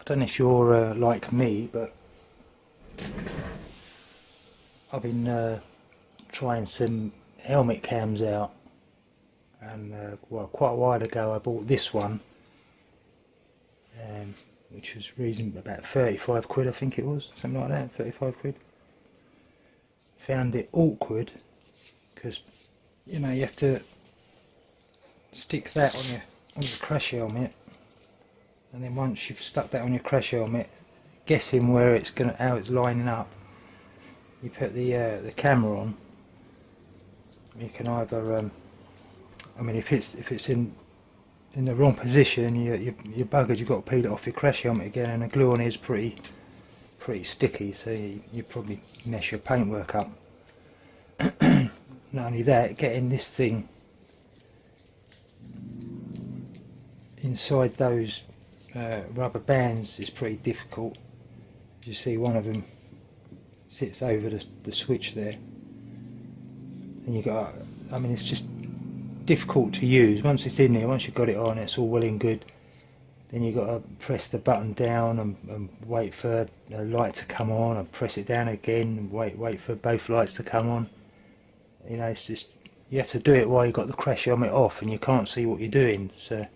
I don't know if you're like me, but I've been trying some helmet cams out, and well, quite a while ago I bought this one, which was reasonable, about 35 quid I think it was, something like that, 35 quid. Found it awkward because, you know, you have to stick that on your crash helmet, and then once you've stuck that on your crash helmet, guessing where it's how it's lining up, you put the camera on. You can either I mean, if it's in the wrong position, you're buggered. You've got to peel it off your crash helmet again, and the glue on it is pretty sticky, so you probably mess your paintwork up. Not only that, getting this thing inside those rubber bands is pretty difficult. You see, one of them sits over the switch there, and you got, I mean, it's just difficult to use. Once it's in there, once you've got it on, it's all well and good. Then you got to press the button down and wait for the light to come on, and press it down again and wait for both lights to come on. You know, it's just, you have to do it while you've got the crash helmet off and you can't see what you're doing. So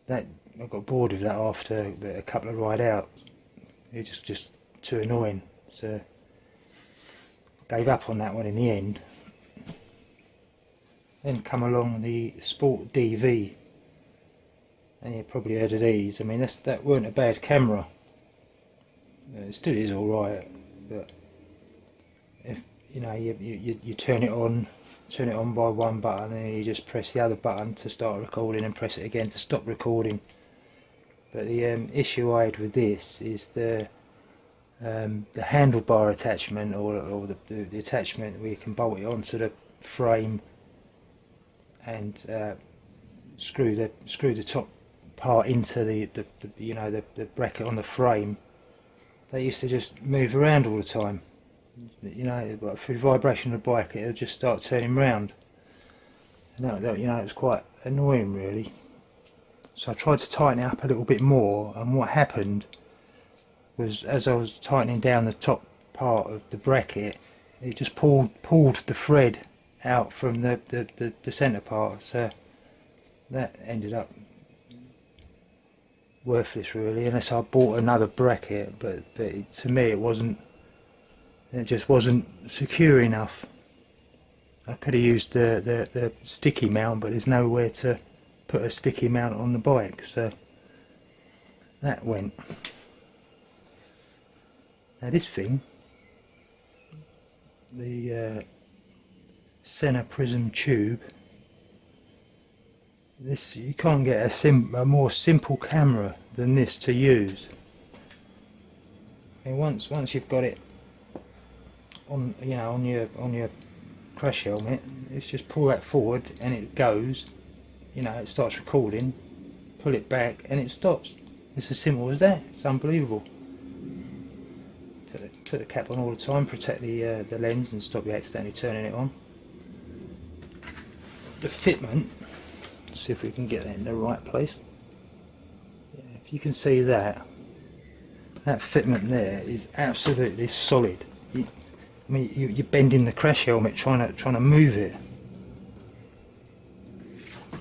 that, I got bored of that after a couple of ride out. It was just too annoying, so I gave up on that one in the end. Then come along the Sport DV, and you probably heard of these. I mean, that weren't a bad camera. It still is all right, but if you know, you turn it on by one button, and then you just press the other button to start recording, and press it again to stop recording. But the issue I had with this is the handlebar attachment, or the attachment where you can bolt it onto the frame and screw the top part into the you know, the bracket on the frame. They used to just move around all the time. You know, through the vibration of the bike, it'll just start turning round. And that, you know, it was quite annoying really. So I tried to tighten it up a little bit more, and what happened was, as I was tightening down the top part of the bracket, it just pulled the thread out from the centre part, so that ended up worthless really, unless I bought another bracket, but to me it just wasn't secure enough. I could have used the sticky mount, but there's nowhere to put a sticky mount on the bike, so that went. Now this thing, the Sena Prism tube, this, you can't get a more simple camera than this to use. And once you've got it on, you know, on your crash helmet, it's just pull that forward and it goes. You know, it starts recording, pull it back and it stops. It's as simple as that. It's unbelievable. Put the cap on all the time, protect the lens and stop you accidentally turning it on. The fitment, let's see if we can get that in the right place. Yeah, if you can see that fitment there is absolutely solid. I mean, you're bending the crash helmet trying to move it.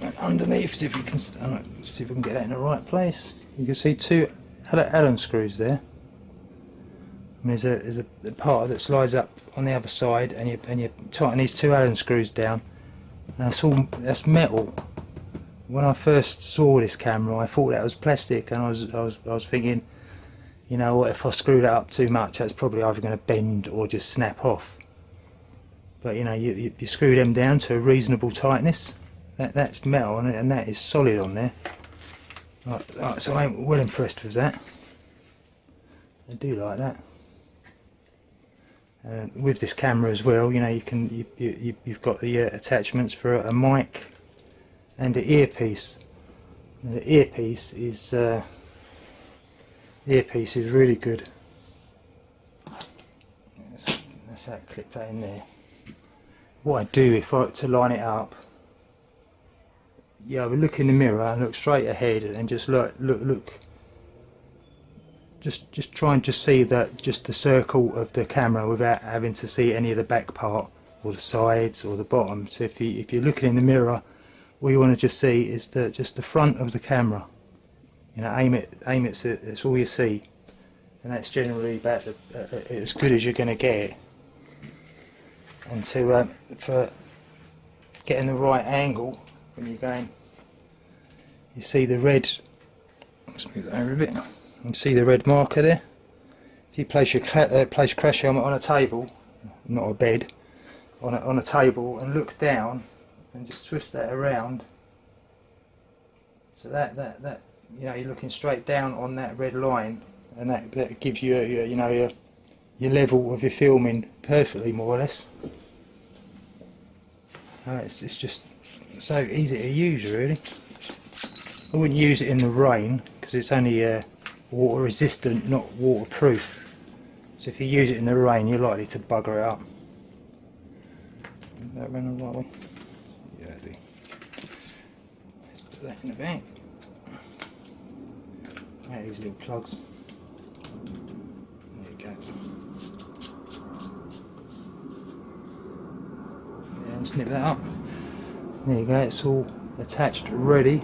And underneath, see if you can, see if we can get that in the right place. You can see two Allen screws there. I mean, there's a part that slides up on the other side, and you tighten these two Allen screws down. And that's metal. When I first saw this camera, I thought that was plastic, and I was thinking, you know what, if I screw that up too much, that's probably either going to bend or just snap off. But you know, you screw them down to a reasonable tightness. That's metal, and that is solid on there. Right, so I'm well impressed with that. I do like that. With this camera as well, you know, you've got the attachments for a mic and an earpiece. And the earpiece is really good. That's that, clip that in there. What I do if I were to line it up, yeah, I would look in the mirror and look straight ahead and just look just try and just see that, just the circle of the camera without having to see any of the back part or the sides or the bottom. So if you're looking in the mirror, all you want to just see is just the front of the camera. You know, aim it so it's all you see, and that's generally about as good as you're going to get it. And for getting the right angle when you're going, you see the red. Let's move that over a bit. You can see the red marker there. If you place your crash helmet on a table, not a bed, on a table, and look down and just twist that around, so that you know, you're looking straight down on that red line, and that gives you your level of your filming perfectly, more or less. It's just so easy to use, really. I wouldn't use it in the rain because it's only water resistant, not waterproof. So if you use it in the rain, you're likely to bugger it up. Is that run the right way? Yeah, I do. Let's put that in the back. Right, these little plugs. There you go. Yeah, just nip that up. There you go, it's all attached, ready.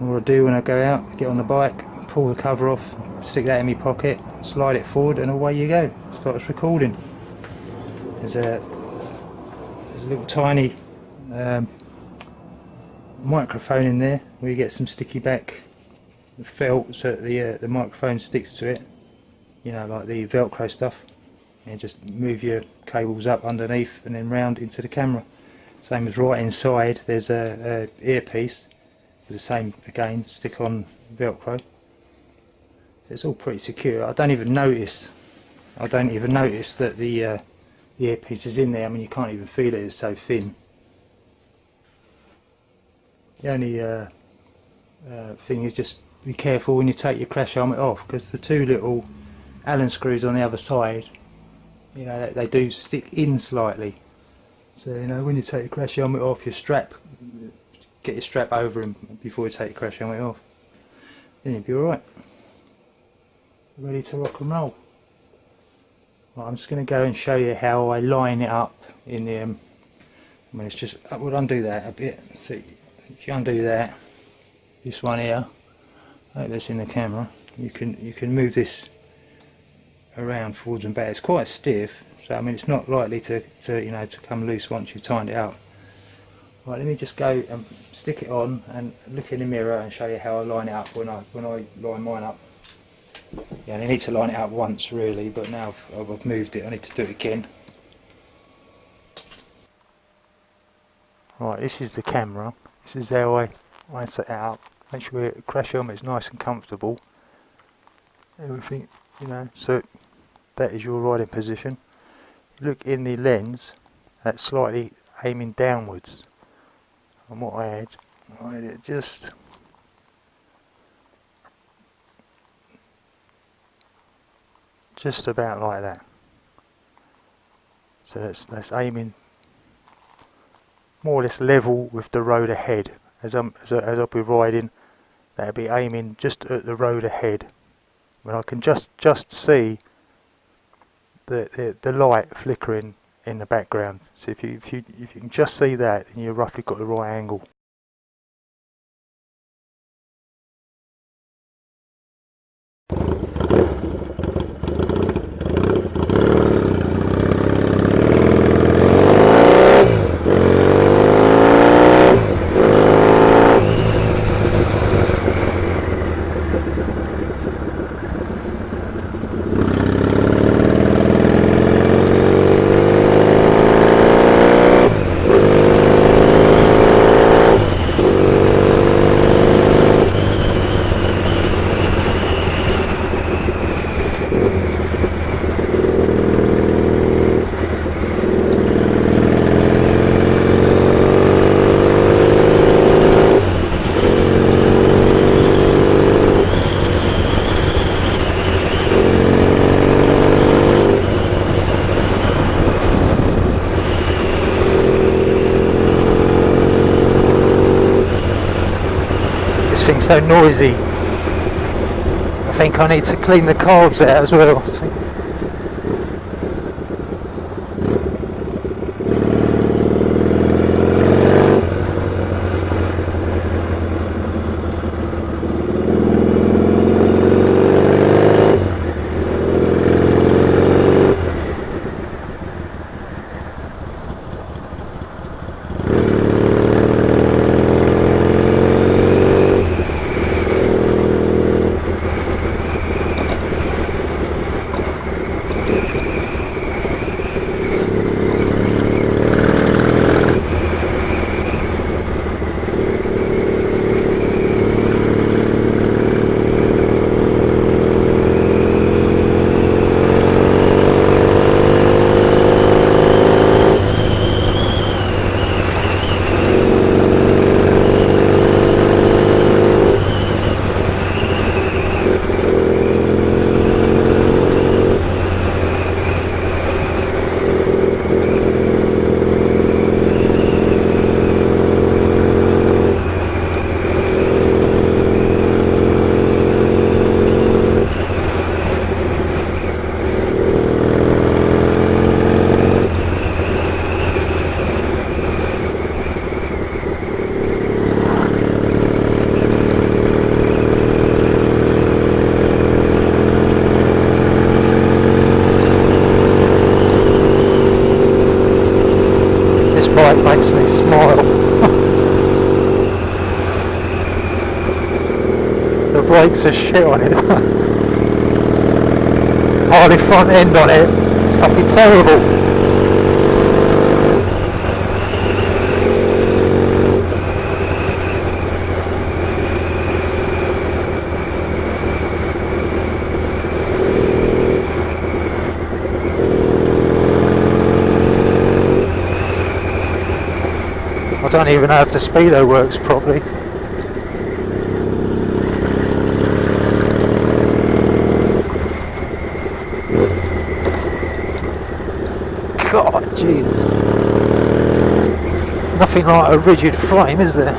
And what I do when I go out, get on the bike, pull the cover off, stick that in my pocket, slide it forward, and away you go. Starts recording. There's a little tiny microphone in there where you get some sticky back felt so that the microphone sticks to it, you know, like the velcro stuff, and just move your cables up underneath and then round into the camera. Same as right inside, there's a earpiece with the same, again, stick on velcro. So it's all pretty secure. I don't even notice that the earpiece is in there. I mean, you can't even feel it, it's so thin. The only thing is just be careful when you take your crash helmet off, because the two little Allen screws on the other side, you know, they do stick in slightly. So, you know, when you take your crash helmet off, get your strap over him before you take your crash helmet off. Then you'll be alright. Ready to rock and roll. Right, I'm just going to go and show you how I line it up in the. I mean, it's just. I would undo that a bit. See, if you undo that, this one here, that's in the camera. You can move this around forwards and back. It's quite stiff, so I mean, it's not likely to come loose once you've tightened it up. Right, let me just go and stick it on and look in the mirror and show you how I line it up when I line mine up. Yeah, and I need to line it up once really, but now I've moved it, I need to do it again. Right, this is the camera. This is how I set it up. Make sure your crash helmet is nice and comfortable. Everything, you know, so that is your riding position. Look in the lens, that's slightly aiming downwards. And what I had it just about like that. So that's aiming more or less level with the road ahead. As I'll be riding, that'll be aiming just at the road ahead. When I can just see the light flickering in the background. So if you can just see that, then you've roughly got the right angle. Thing's so noisy. I think I need to clean the carbs out as well. I think. Bike makes me smile. The brakes are shit on it. Hardly front end on it. It's fucking terrible. I don't even know if the speedo works properly. God, Jesus. Nothing like a rigid frame, is there?